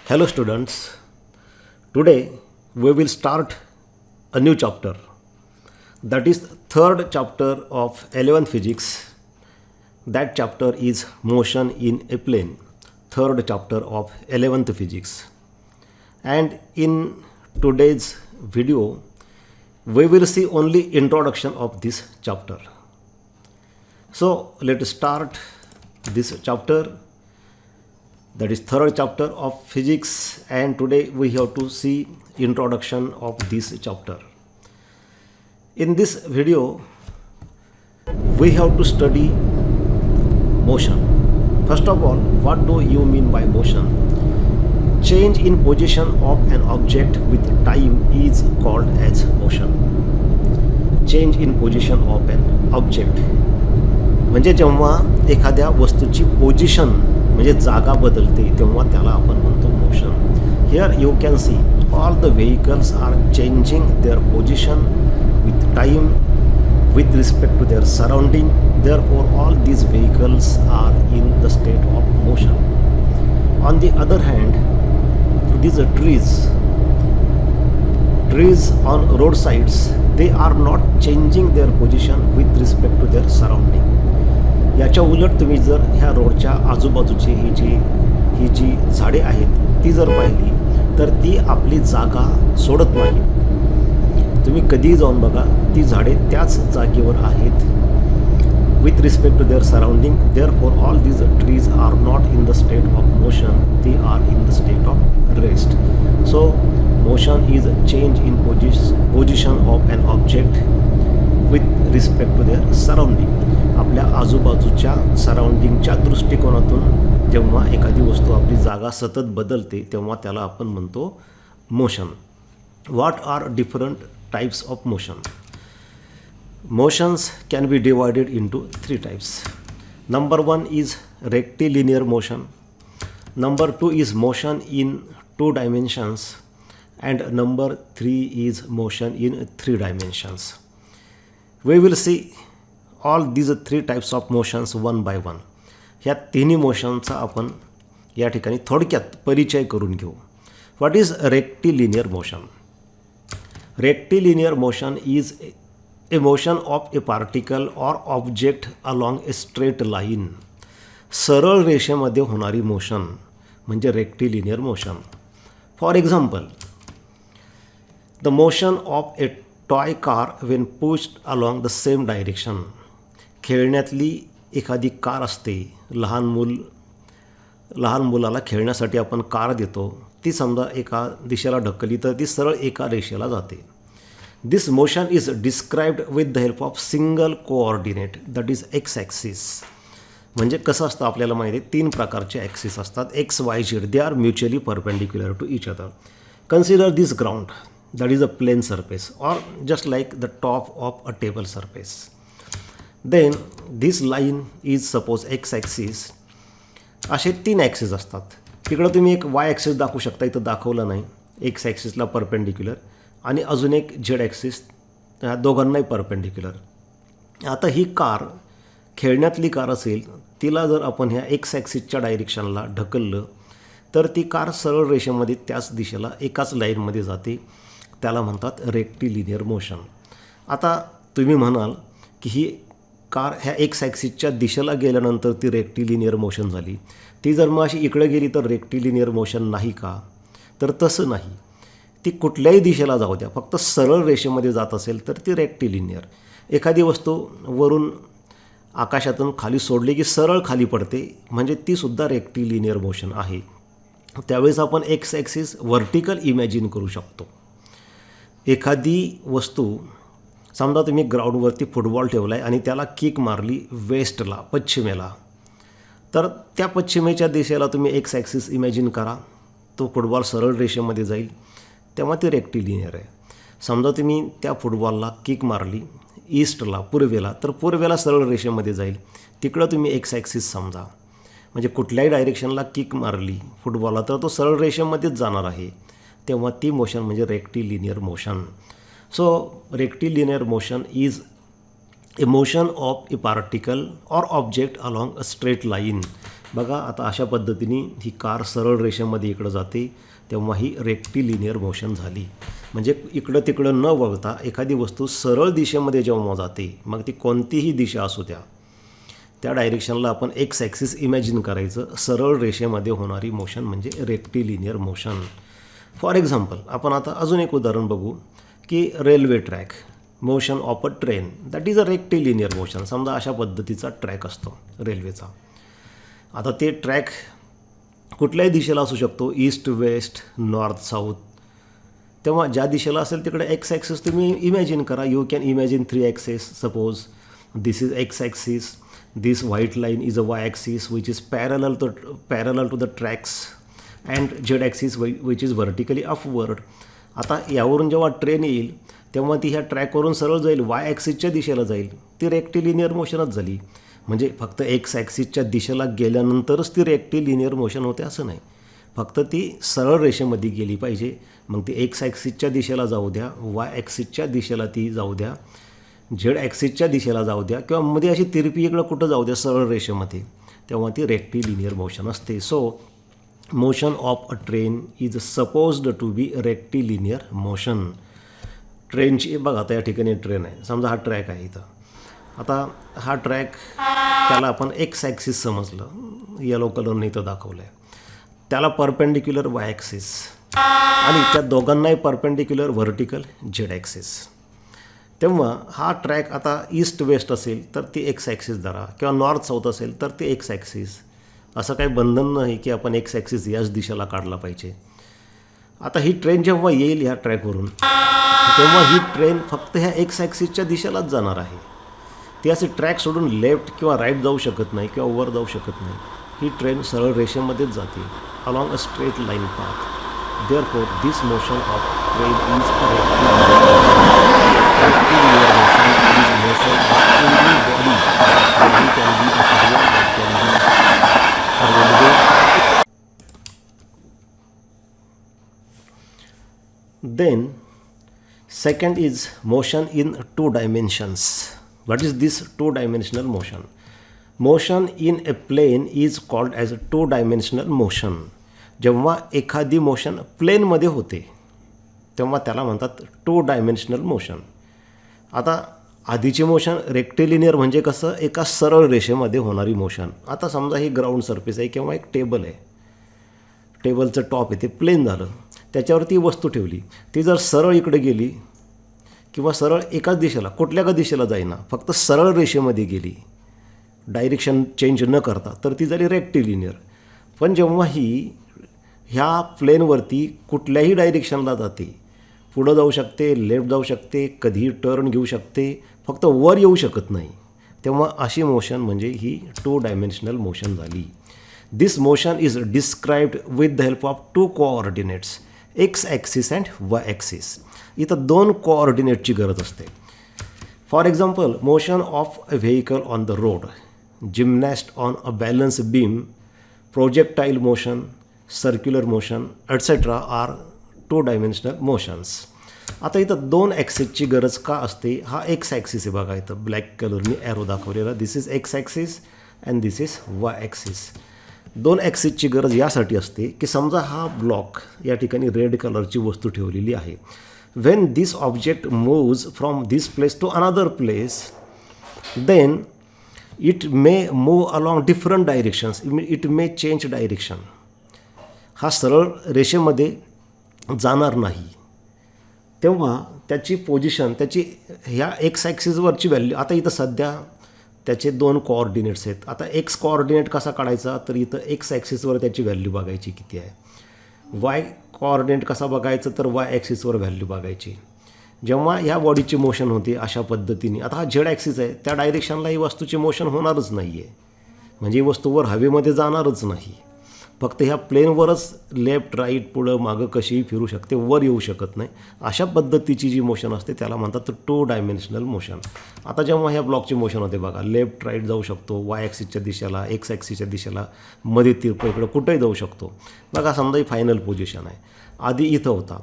Hello students, today we will start a new chapter, that is third chapter of 11th physics. That chapter is motion in a plane, third chapter of 11th physics. And in today's video we will see only introduction of this chapter. So let's start this chapter, that is third chapter of physics, and today we have to see introduction of this chapter. In this video we have to study motion. First of all, what do you mean by motion? Change in position of an object with time is called as motion. Change in position of an object म्हणजे जेव्हा एखाद्या वस्तूची position म्हणजे जागा बदलते तेव्हा त्याला आपण म्हणतो motion. Here you can see all the vehicles are changing their position with time with respect to their surrounding. Therefore all these vehicles are in the state of motion. On the other hand, these trees on roadsides, they are not changing their position with respect to their surrounding. याच्या उलट तुम्ही जर ह्या रोडच्या आजूबाजूची ही जी झाडे आहेत ती जर पाहिली तर ती आपली जागा सोडत नाही. तुम्ही कधीही जाऊन बघा, ती झाडे त्याच जागेवर आहेत with respect to their surrounding. Therefore all these trees are not in the state of motion, they are in the state of rest. So motion is a change in position of an object with respect to their surrounding. आपल्या आजूबाजूच्या सराउंडिंगच्या दृष्टिकोनातून जेव्हा एखादी वस्तू आपली जागा सतत बदलते तेव्हा त्याला आपण म्हणतो motion. What are different types of motion? Motions can be divided into three types. Number one is rectilinear motion. Number two is motion in 2 dimensions. And number three is motion in 3 dimensions. We will see all these 3 types of motions one by one. ह्या तिन्ही मोशनचा आपण या ठिकाणी थोडक्यात परिचय करून घेऊ. What is rectilinear motion? Rectilinear motion is a motion of a particle or object along a straight line. सरळ रेषेमध्ये होणारी मोशन म्हणजे rectilinear motion. For example, the motion of a toy car when pushed along the same direction. खेळण्यातली एखादी car असते, लहान मुलाला खेळण्यासाठी आपण car देतो, ती समजा एका दिशेला ढकलली तर ती सरळ एका रेषेला जाते. This motion is described with the help of single coordinate, that is X axis. म्हणजे कसं असतं आपल्याला माहिती आहे, 3 प्रकारचे ॲक्सिस असतात, X Y Z. They are mutually perpendicular to each other. Consider this ground, that is a plane surface और just like the top of a table surface. Then this line is suppose X axis. असे 3 axis असतात. तिकडं तुम्ही एक Y axis दाखवू शकता, इथं दाखवलं नाही, एक्स ॲक्सिसला परपेंडिक्युलर, आणि अजून एक झेड ॲक्सिस, ह्या दोघांनाही परपेंडिक्युलर. आता ही कार खेळण्यातली कार असेल, तिला जर आपण ह्या एक्स ॲक्सिसच्या डायरेक्शनला ढकललं तर ती कार सरळ रेषेमध्ये त्याच दिशेला एकाच लाईनमध्ये जाते. त्याला म्हणतात रेक्टिलिनियर मोशन. आता तुम्ही म्हणाल की ही कार ह्या एक्स ॲक्सिसच्या दिशेला गेल्यानंतर ती रेक्टिलिनियर मोशन झाली, ती जर मग अशी इकडे गेली तर रेक्टिलिनियर मोशन नाही का? तर तसं नाही. ती कुठल्याही दिशेला जाऊ द्या, फक्त सरळ रेषेमध्ये जात असेल तर ती रेक्टिलिनियर. एखादी वस्तू वरून आकाशातून खाली सोडली की सरळ खाली पडते, म्हणजे तीसुद्धा रेक्टिलिनियर मोशन आहे. त्यावेळेस आपण एक्स ॲक्सिस व्हर्टिकल इमॅजिन करू शकतो. एखादी वस्तू समजा तुम्ही ग्राउंडवरती फुटबॉल ठेवला आहे आणि त्याला किक मारली वेस्टला, पश्चिमेला, तर त्या पश्चिमेच्या दिशेला तुम्ही एक्स ॲक्सिस इमॅजिन करा, तो फुटबॉल सरळ रेषेमध्ये जाईल, तेव्हा ते रेक्टिलिनियर आहे. समजा तुम्ही त्या फुटबॉलला किक मारली ईस्टला, पूर्वेला, तर पूर्वेला सरळ रेषेमध्ये जाईल, तिकडं तुम्ही एक्स ॲक्सिस समजा. म्हणजे कुठल्याही डायरेक्शनला किक मारली फुटबॉलला तर तो सरळ रेषेमध्येच जाणार आहे, तेव्हा ती मोशन म्हणजे rectilinear motion. So rectilinear motion is a motion of a particle or object along a straight line बघा आता अशा पद्धतीने ही कार सरळ रेषेमध्ये इकडं जाते, तेव्हा ही रेक्टिलिनियर मोशन झाली. म्हणजे इकडं तिकडं न वळता एखादी वस्तू सरळ दिशेमध्ये जेव्हा जाते, मग ती कोणतीही दिशा असू द्या, त्या डायरेक्शनला आपण एक्स ॲक्सिस इमॅजिन करायचं. सरळ रेषेमध्ये होणारी मोशन म्हणजे रेक्टिलिनियर मोशन. फॉर एक्झाम्पल आपण आता अजून एक उदाहरण बघू की railway track, motion of a train, that is a rectilinear motion. समजा अशा पद्धतीचा ट्रॅक असतो रेल्वेचा. आता ते ट्रॅक कुठल्याही दिशेला असू शकतो, ईस्ट वेस्ट नॉर्थ साऊथ. तेव्हा ज्या दिशेला असेल तिकडे एक्स ॲक्सिस तुम्ही इमॅजिन करा. You can imagine 3 axis. Suppose this is X axis, this white line is a y-axis which is parallel to the tracks, and z-axis which is vertically upward. आता यावरून जेव्हा ट्रेन येईल तेव्हा ती ह्या ट्रॅकवरून सरळ जाईल, वाय ॲक्सिसच्या दिशेला जाईल. ती रेक्टिलिनियर मोशनच झाली. म्हणजे फक्त एक्स ॲक्सिसच्या दिशेला गेल्यानंतरच ती रेक्टिलिनियर मोशन होते असं नाही. फक्त ती सरळ रेषेमध्ये गेली पाहिजे. मग ती एक्स ॲक्सिसच्या दिशेला जाऊ द्या, वाय ॲक्सिसच्या दिशेला ती जाऊ द्या, झेड ॲक्सिसच्या दिशेला जाऊ द्या, किंवा मध्ये अशी तिरपी इकडं कुठं जाऊ द्या सरळ रेषेमध्ये, तेव्हा ती रेक्टिलिनियर मोशन असते. So motion of a train is supposed to be rectilinear motion. ट्रेनची बघा आता या ठिकाणी ट्रेन आहे, समजा हा ट्रॅक आहे इथं. आता हा ट्रॅक त्याला आपण एक्स ॲक्सिस समजलं, येलो कलरने इथं दाखवलं आहे. त्याला परपेंडिक्युलर वाय ॲक्सिस आणि त्या दोघांनाही परपेंडिक्युलर व्हर्टिकल झेड ॲक्सिस. तेव्हा हा ट्रॅक आता ईस्ट वेस्ट असेल तर ती एक्स ॲक्सिस धरा, किंवा नॉर्थ साऊथ असेल तर ती एक्स ॲक्सिस. असं काही बंधन नाही की आपण एक्स ॲक्सिस याच दिशेला काढला पाहिजे. आता ही ट्रेन जेव्हा येईल ह्या ट्रॅकवरून, तेव्हा ही ट्रेन फक्त ह्या एक्स ॲक्सिसच्या दिशेलाच जाणार आहे. ती असे ट्रॅक सोडून लेफ्ट किंवा राईट जाऊ शकत नाही किंवा वर जाऊ शकत नाही. ही ट्रेन सरळ रेषेमध्येच जाते, along a straight line path. Therefore, this motion of train is a rectilinear motion. Is motion of any body. Body can be a carrier, that can be a railway. Then, second is motion in 2 dimensions. What is this 2-dimensional motion? Motion in a plane is called as a 2-dimensional motion. जेव्हा एखादी motion प्लेनमध्ये होते तेव्हा त्याला म्हणतात 2-डायमेन्शनल motion. आता आधीची motion rectilinear म्हणजे कसं, एका सरळ रेषेमध्ये होणारी मोशन. आता समजा ही ग्राउंड सरफेस आहे किंवा एक टेबल आहे, टेबलचं टॉप आहे ते प्लेन झालं, त्याच्यावरती वस्तू ठेवली. ती जर सरळ इकडे गेली किंवा सरळ एकाच दिशेला, कुठल्या का दिशेला जाईना, फक्त सरळ रेषेमध्ये गेली डायरेक्शन चेंज न करता, तर ती झाली रेक्टिलिनियर. पण जेव्हा ही ह्या प्लेनवरती कुठल्याही डायरेक्शनला जाते, पुढं जाऊ शकते, लेफ्ट जाऊ शकते, कधीही टर्न घेऊ शकते, फक्त वर येऊ शकत नाही, तेव्हा अशी मोशन म्हणजे ही 2-डायमेन्शनल मोशन झाली. This motion is described with the help of 2 coordinates, X axis and Y axis. इथं 2 कोऑर्डिनेटची गरज असते. For example, motion of a vehicle on the road, gymnast on a balance beam, projectile motion, circular motion etcetera are two dimensional motions. आता इथं 2 ॲक्सिसची गरज का असते? हा एक्स ॲक्सिस आहे बघा, इथं ब्लॅक कलरने ॲरो दाखवलेला, this is X axis and this is Y axis. 2 ॲक्सिसची गरज यासाठी असते की समजा हा ब्लॉक या ठिकाणी रेड कलरची वस्तू ठेवलेली आहे. When this object moves from this place to another place, then it may move along different directions, it may change direction. हा सरळ रेषेमध्ये जाणार नाही, तेव्हा त्याची पोझिशन, त्याची ह्या एक्स ॲक्सिसवरची व्हॅल्यू, आता इथं सध्या त्याचे 2 कोऑर्डिनेट्स आहेत. आता एक्स कोऑर्डिनेट कसा काढायचा, तर इथं एक्स ॲक्सिसवर त्याची व्हॅल्यू बघायची किती आहे. वाय कोऑर्डिनेट कसा बघायचं, तर वाय ॲक्सिसवर व्हॅल्यू बघायची. जेव्हा ह्या बॉडीची मोशन होते अशा पद्धतीने, आता हा झेड ॲक्सिस आहे, त्या डायरेक्शनला ही वस्तूची मोशन होणारच नाही आहे, म्हणजे ही वस्तूवर हवेमध्ये जाणारच नाही. फक्त ह्या प्लेनवरच लेफ्ट राईट पुढं मागं कशीही फिरू शकते, वर येऊ शकत नाही. अशा पद्धतीची जी मोशन असते त्याला म्हणतात 2-डायमेन्शनल मोशन. आता जेव्हा ह्या ब्लॉकची मोशन होते बघा, लेफ्ट राईट जाऊ शकतो, वाय ॲक्सिसच्या दिशेला, एक्स ॲक्सिसच्या दिशेला, मध्ये तिरपं इकडं कुठंही जाऊ शकतो. बघा समजा ही फायनल पोझिशन आहे, आधी इथं होता,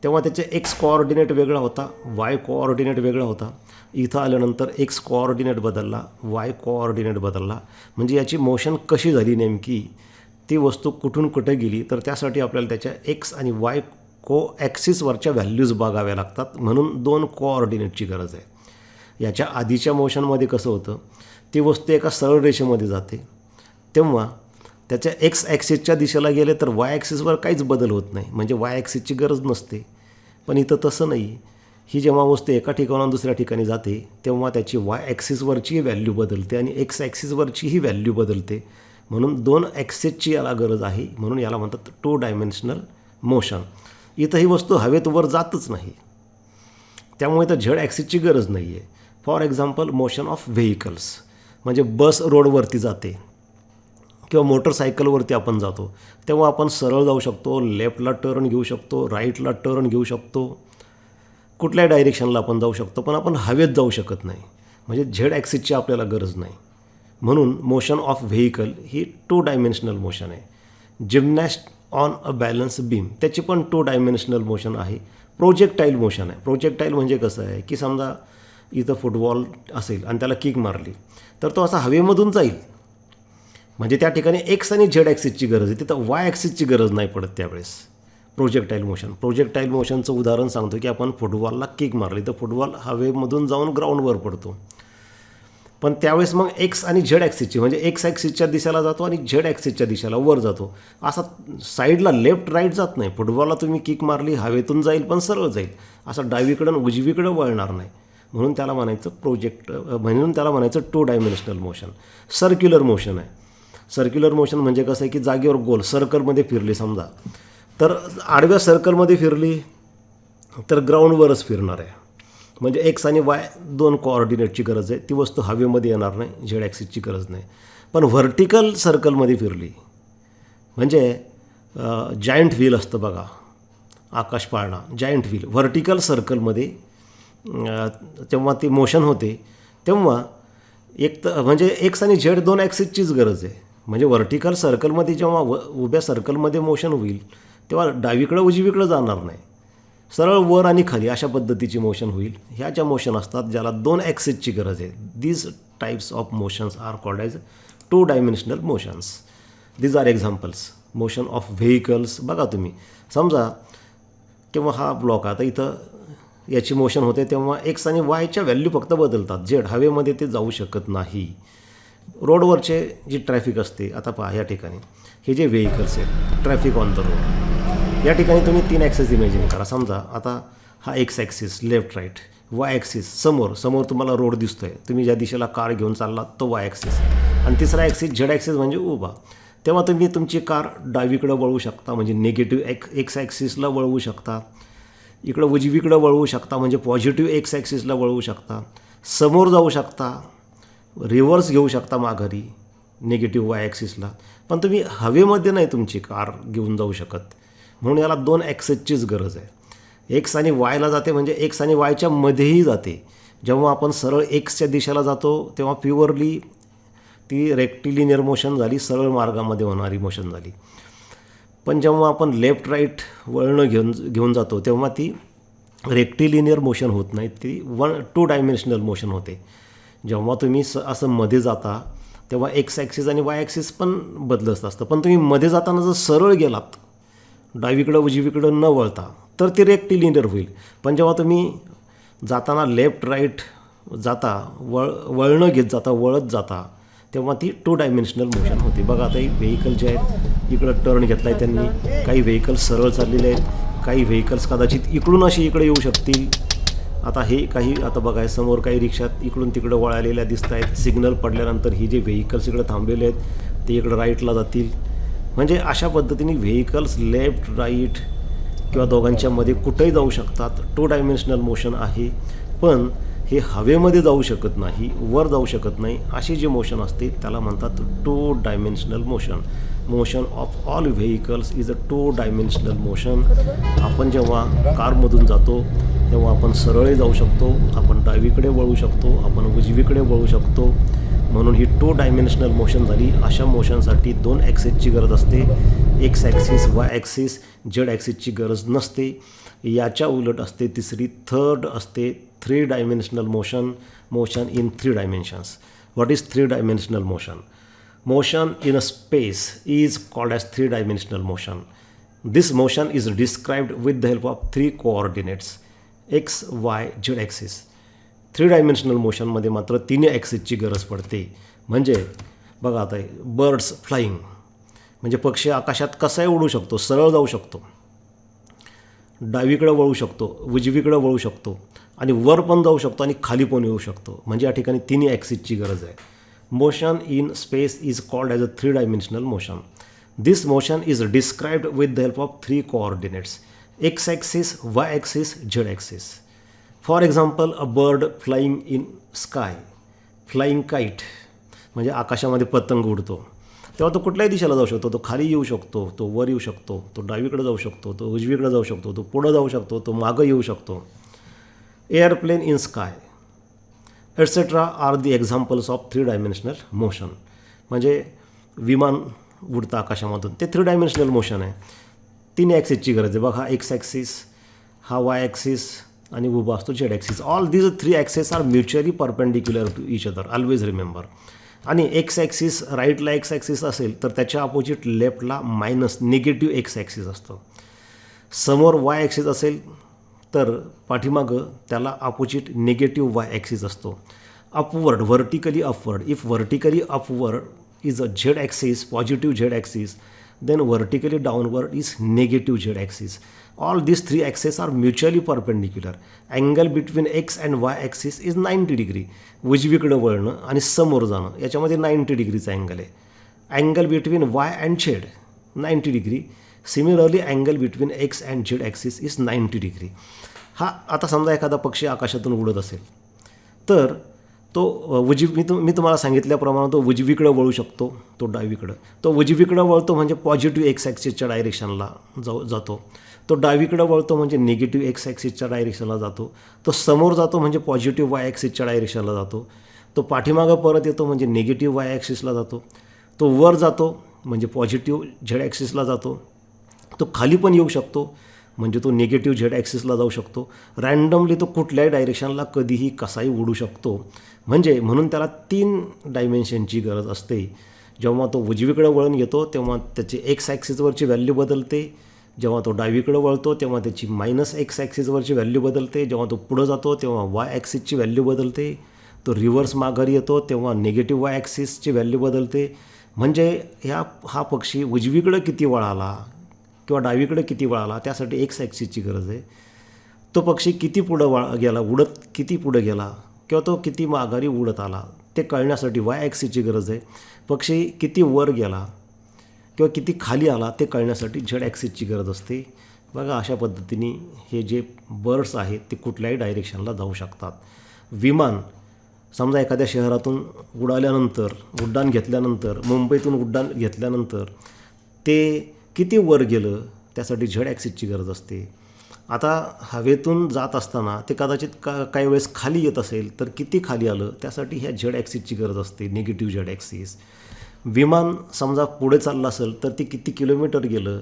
तेव्हा त्याचे एक्स कोऑर्डिनेट वेगळा होता, वाय कोऑर्डिनेट वेगळा होता. इथं आल्यानंतर एक्स कोऑर्डिनेट बदलला, वाय कोऑर्डिनेट बदलला. म्हणजे याची मोशन कशी झाली नेमकी, ती वस्तू कुठून कुठे गेली, तर त्यासाठी आपल्याला त्याच्या एक्स आणि वाय ॲक्सिसवरच्या व्हॅल्यूज बघाव्या लागतात. म्हणून 2 कोऑर्डिनेटची गरज आहे. याच्या आधीच्या मोशनमध्ये कसं होतं, ती वस्तू एका सरळ रेषेमध्ये जाते, तेव्हा त्याच्या एक्स ॲक्सिसच्या दिशेला गेले तर वाय ॲक्सिसवर काहीच बदल होत नाही, म्हणजे वाय ॲक्सिसची गरज नसते. पण इथं तसं नाही. ही जेव्हा वस्तू एका ठिकाणाहून दुसऱ्या ठिकाणी जाते तेव्हा त्याची वाय ॲक्सिसवरचीही व्हॅल्यू बदलते आणि एक्स ॲक्सिसवरचीही व्हॅल्यू बदलते. म्हणून 2 ॲक्सिसची याला गरज आहे. म्हणून याला म्हणतात 2 डायमेन्शनल मोशन. इथं ही वस्तू हवेत वर जातच नाही, त्यामुळे तर झेड ॲक्सिसची गरज नाही आहे. For example motion of vehicles, म्हणजे बस रोडवरती जाते किंवा मोटरसायकलवरती आपण जातो, तेव्हा आपण सरळ जाऊ शकतो, लेफ्टला टर्न घेऊ शकतो, राईटला टर्न घेऊ शकतो, कुठल्याही डायरेक्शनला आपण जाऊ शकतो, पण आपण हवेत जाऊ शकत नाही. म्हणजे झेड ॲक्सिसची आपल्याला गरज नाही. म्हणून मोशन ऑफ व्हेकल ही 2 डायमेन्शनल मोशन आहे. Gymnast on a balance beam, त्याची पण 2 डायमेन्शनल मोशन आहे. प्रोजेक्टाईल मोशन आहे. प्रोजेक्टाईल म्हणजे कसं आहे की समजा इथं फुटबॉल असेल आणि त्याला किक मारली तर तो असा हवेमधून जाईल, म्हणजे त्या ठिकाणी एक्स आणि झेड ॲक्सिसची गरज आहे, तिथं वाय ॲक्सिसची गरज नाही पडत त्यावेळेस. प्रोजेक्टाईल मोशनचं उदाहरण सांगतो की आपण फुटबॉलला किक मारली तर फुटबॉल हवेमधून जाऊन ग्राउंडवर पडतो, पण त्यावेळेस मग एक्स आणि झेड ॲक्सिसची, म्हणजे एक्स ॲक्सिसच्या दिशेला जातो आणि झेड ॲक्सिसच्या दिशेला वर जातो, असा साईडला लेफ्ट राईट जात नाही. फुटबॉलला तुम्ही किक मारली हवेतून जाईल पण सरळ जाईल, असं डावीकडं उजवीकडं वळणार नाही. म्हणून त्याला म्हणायचं 2 डायमेन्शनल मोशन. सर्क्युलर मोशन आहे. सर्क्युलर मोशन म्हणजे कसं आहे की जागेवर गोल सर्कलमध्ये फिरली समजा, तर आडव्या सर्कलमध्ये फिरली तर ग्राउंडवरच फिरणार आहे. म्हणजे एक्स आणि वाय 2 कोऑर्डिनेटची गरज आहे. ती वस्तू हवेमध्ये येणार नाही, झेड ॲक्सिसची गरज नाही. पण व्हर्टिकल सर्कलमध्ये फिरली म्हणजे जायंट व्हील असतं बघा, आकाश पाळणा जायंट व्हील, व्हर्टिकल सर्कलमध्ये जेव्हा ती मोशन होते तेव्हा म्हणजे एक्स आणि झेड 2 ॲक्सिसचीच गरज आहे. म्हणजे व्हर्टिकल सर्कलमध्ये जेव्हा उभ्या सर्कलमध्ये मोशन होईल तेव्हा डावीकडं उजवीकडं जाणार नाही, सरळ वर आणि खाली अशा पद्धतीची मोशन होईल. ह्या ज्या मोशन असतात ज्याला 2 ॲक्सिसची गरज आहे, these types of motions are called as 2 dimensional motions. These are examples. Motion of vehicles बघा तुम्ही, समजा किंवा हा ब्लॉक आता इथं याची मोशन होते तेव्हा एक्स आणि वायच्या व्हॅल्यू फक्त बदलतात, झेड हवेमध्ये ते जाऊ शकत नाही. रोडवरचे जी ट्रॅफिक असते, आता पहा या ठिकाणी हे जे व्हेकल्स आहेत, ट्रॅफिक ऑन द रोड, या ठिकाणी तुम्ही 3 ॲक्सिस इमॅजिन करा. समजा आता हा x axis left right, Y axis समोर तुम्हाला रोड दिसतो आहे, तुम्ही ज्या दिशेला कार घेऊन चाललात तो वाय ॲक्सिस, आणि तिसरा ॲक्सिस झेड ॲक्सिस म्हणजे उभा. तेव्हा तुम्ही तुमची कार डावीकडं वळवू शकता म्हणजे निगेटिव्ह एक्स ॲक्सिसला वळवू शकता, इकडं उजवीकडं वळवू शकता म्हणजे पॉझिटिव्ह एक्स ॲक्सिसला वळवू शकता, समोर जाऊ शकता, रिव्हर्स घेऊ शकता माघारी निगेटिव्ह वाय ॲक्सिसला. पण तुम्ही हवेमध्ये नाही तुमची कार घेऊन जाऊ शकत. म्हणून याला 2 ॲक्सिसचीच गरज आहे. एक्स आणि वायला जाते म्हणजे एक्स आणि वायच्या मध्येही जाते. जेव्हा आपण सरळ एक्सच्या दिशेला जातो तेव्हा प्युअरली ती रेक्टिलिनियर मोशन झाली, सरळ मार्गामध्ये होणारी मोशन झाली. पण जेव्हा आपण लेफ्ट राईट वळणं घेऊन जातो तेव्हा ती रेक्टिलिनियर मोशन होत नाही, ती 2 डायमेन्शनल मोशन होते. जेव्हा तुम्ही असं मध्ये जाता तेव्हा एक्स ॲक्सिस आणि वाय ॲक्सिस पण बदलत असतं, पण तुम्ही मध्ये जाताना जर सरळ गेलात डावीकडं उजवीकडं न वळता तर ती रेक्टिलिनियर होईल. पण जेव्हा तुम्ही जाताना लेफ्ट राईट जाता, वळणं घेत जाता, वळत जाता, तेव्हा ती 2 डायमेन्शनल मोशन होते. बघा आता ही व्हेकल जे आहेत इकडं टर्न घेतला आहे त्यांनी, काही व्हेकल्स सरळ चाललेले आहेत, काही व्हेकल्स कदाचित इकडून अशी इकडे येऊ शकतील. आता हे काही आता बघा समोर काही रिक्षात इकडून तिकडं वळालेल्या दिसत आहेत. सिग्नल पडल्यानंतर ही जे व्हेकल्स इकडे थांबलेले आहेत ते इकडं राईटला जातील. म्हणजे अशा पद्धतीने व्हेकल्स लेफ्ट राईट किंवा दोघांच्या मध्ये कुठेही जाऊ शकतात. 2 डायमेन्शनल मोशन आहे, पण हे हवेमध्ये जाऊ शकत नाही, वर जाऊ शकत नाही. अशी जी मोशन असते त्याला म्हणतात 2 dimensional motion. Motion of all vehicles is a 2 dimensional motion. आपण जेव्हा कारमधून जातो तेव्हा आपण सरळही जाऊ शकतो, आपण डावीकडे वळू शकतो, आपण उजवीकडे वळू शकतो. म्हणून ही 2 डायमेन्शनल मोशन झाली. अशा मोशनसाठी 2 ॲक्सिसची गरज असते, X axis Y axis, Z ॲक्सिसची गरज नसते. याच्या उलट असते तिसरी, थर्ड असते 3 dimensional motion, motion in 3 dimensions. What is 3 dimensional motion? Motion in a space is called as 3 dimensional motion. This motion is described with the help of 3 coordinates x, y, z axis. 3 dimensional motion मध्ये मात्र 3 ॲक्सिसची गरज पडते. म्हणजे बघा आता birds flying म्हणजे पक्षी आकाशात कसाही उडू शकतो, सरळ जाऊ शकतो, डावीकडे वळू शकतो, उजवीकडे वळू शकतो आणि वर पण जाऊ शकतो आणि खाली पण येऊ शकतो. म्हणजे या ठिकाणी 3 ॲक्सिसची गरज आहे. Motion in space is called as a 3-dimensional motion. This motion is described with the help of 3 coordinates x-axis, y-axis, z-axis. For example, a bird flying in sky, flying kite म्हणजे आकाशामध्ये पतंग उडतो तेव्हा तो कुठल्याही दिशेला जाऊ शकतो. तो खाली येऊ शकतो, तो वर येऊ शकतो, तो डावीकडे जाऊ शकतो, तो उजवीकडे जाऊ शकतो, तो पुढं जाऊ शकतो, तो मागं येऊ शकतो. Airplane in sky etcetera are the examples of 3 dimensional motion. म्हणजे विमान उडतं आकाशामधून, ते 3 डायमेन्शनल मोशन आहे. 3 ॲक्सिसची गरज आहे. बघा हा एक्स ॲक्सिस, हा वाय ॲक्सिस आणि उभा असतो z axis. All these 3 axis are mutually perpendicular to each other, always remember. आणि एक्स ॲक्सिस राईटला एक्स ॲक्सिस असेल तर त्याच्या अपोजिट लेफ्टला मायनस निगेटिव्ह एक्स ॲक्सिस असतं. समोर वाय ॲक्सिस असेल तर पाठीमागं त्याला अपोजिट निगेटिव्ह वाय ॲक्सिस असतो. Upward, vertically upward. If vertically upward is a z axis, positive z axis, then vertically downward is negative z axis. All this 3 axis are mutually perpendicular. Angle between x and Y axis is 90 degree. उजवीकडं वळणं आणि समोर जाणं याच्यामध्ये 90 डिग्रीचा angle आहे. Angle between y and z 90 degree. Similarly angle between x and z axis is 90 degree. हा आता समजा एखादा पक्षी आकाशातून उडत असेल तर तो मी तुम्हाला सांगितल्याप्रमाणे तो उजवीकडं वळू शकतो, तो डावीकडं. तो उजवीकडं वळतो म्हणजे पॉझिटिव्ह एक्स ॲक्सिसच्या डायरेक्शनला जातो. तो डावीकडं वळतो म्हणजे निगेटिव्ह एक्स ॲक्सिसच्या डायरेक्शनला जातो. तो समोर जातो म्हणजे पॉझिटिव्ह वाय ॲक्सिसच्या डायरेक्शनला जातो. तो पाठीमागं परत येतो म्हणजे निगेटिव्ह वाय ॲक्सिसला जातो. तो वर जातो म्हणजे पॉझिटिव्ह झेड ॲक्सिसला जातो. तो खाली पण येऊ शकतो म्हणजे तो निगेटिव्ह झेड ॲक्सिसला जाऊ शकतो. रँडमली तो कुठल्याही डायरेक्शनला कधीही कसाही उडू शकतो. म्हणून त्याला 3 डायमेन्शनची गरज असते. जेव्हा तो उजवीकडं वळून येतो तेव्हा त्याची एक्स ॲक्सिसवरची व्हॅल्यू बदलते. जेव्हा तो डावीकडं वळतो तेव्हा त्याची मायनस एक्स ॲक्सिसवरची व्हॅल्यू बदलते. जेव्हा तो पुढं जातो तेव्हा वाय ॲक्सिसची व्हॅल्यू बदलते. तो रिव्हर्स माघारी येतो तेव्हा निगेटिव्ह वाय ॲक्सिसची व्हॅल्यू बदलते. म्हणजे हा पक्षी उजवीकडं किती वळाला किंवा डावीकडे किती वळाला त्यासाठी एक्स ॲक्सिसची गरज आहे. तो पक्षी किती पुढं गेला, उडत किती पुढं गेला किंवा तो किती माघारी उडत आला ते कळण्यासाठी वाय ॲक्सिसची गरज आहे. पक्षी किती वर गेला किंवा किती खाली आला ते कळण्यासाठी झेड ॲक्सिसची गरज असते. बघा अशा पद्धतीने हे जे बर्ड्स आहेत ते कुठल्याही डायरेक्शनला जाऊ शकतात. विमान समजा एखाद्या शहरातून उड्डाण घेतल्यानंतर मुंबईतून उड्डाण घेतल्यानंतर ते किती वर गेलं त्यासाठी झेड ॲक्सिसची गरज असते. आता हवेतून जात असताना ते कदाचित काही वेळेस खाली येत असेल तर किती खाली आलं त्यासाठी ह्या झेड ॲक्सिसची गरज असते, निगेटिव्ह झेड ॲक्सिस. विमान समजा पुढे चाललं असेल तर ते किती किलोमीटर गेलं,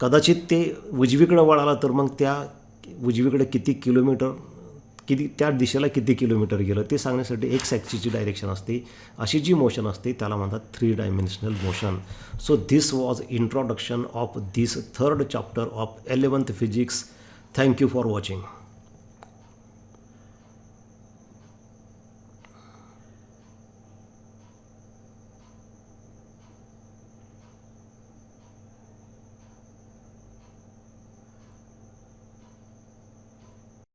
कदाचित ते उजवीकडे वळालं तर मग त्या उजवीकडे त्या दिशेला किती किलोमीटर गेलं ते सांगण्यासाठी एक्स ॲक्सिसची डायरेक्शन असते. अशी जी मोशन असते त्याला म्हणतात 3 dimensional motion. So this was introduction of this 3rd chapter of 11th physics. Thank you for watching.